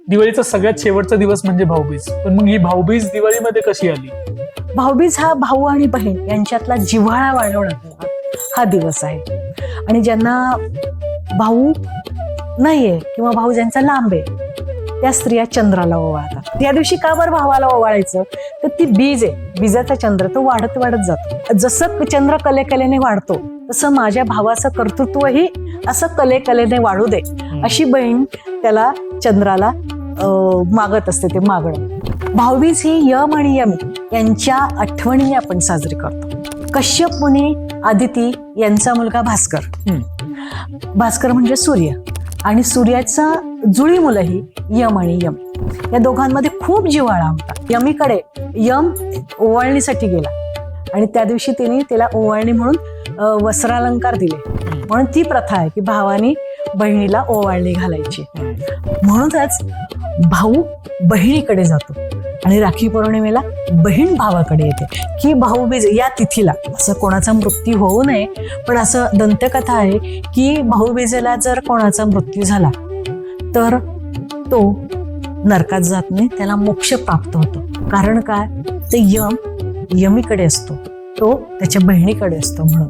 दिवाळीचा सगळ्यात शेवटचा दिवस म्हणजे भाऊबीज. पण मग ही भाऊबीज दिवाळीमध्ये कशी आली? भाऊबीज हा भाऊ आणि बहीण यांच्यातला जिव्हाळा वाढवण्याचा हा दिवस आहे. आणि ज्यांना भाऊ नाहीये किंवा भाऊ ज्यांचा लांब आहे त्या स्त्रिया चंद्राला ओवाळतात. या दिवशी का बरं भावाला ओवाळायचं? तर ती बीज आहे, बीजाचा चंद्र तो वाढत वाढत जातो. जसं चंद्र कलेकलेने वाढतो तसं माझ्या भावाचं कर्तृत्वही असं कलेकलेने वाढू दे अशी बहीण त्याला चंद्राला मागत असते ते मागणं. भाऊबीज ही यम आणि यमी यांच्या आठवणीने आपण साजरी करतो. कश्यप मुनी आदिती यांचा मुलगा भास्कर, भास्कर म्हणजे सूर्य, आणि सूर्याचा जुळी मुलं ही यम आणि यम. या दोघांमध्ये खूप जिव्हाळा होता. यमीकडे यम ओवाळणीसाठी गेला आणि त्या दिवशी तिने तिला ओवाळणी म्हणून वस्त्रालंकार दिले. म्हणून ती प्रथा आहे की भावानी बहिणीला ओवाळणी घालायची. म्हणूनच भाऊ बहिणीकडे जातो आणि राखी पौर्णिमेला बहीण भावाकडे येते की भाऊबीज या तिथीला असं कोणाचा मृत्यू होऊ नये. पण असं दंतकथा आहे की भाऊबीजेला जर कोणाचा मृत्यू झाला तर तो नरकात जात नाही, त्याला मोक्ष प्राप्त होतो. कारण काय? ते यम यमीकडे असतो, तो त्याच्या बहिणीकडे असतो म्हणून.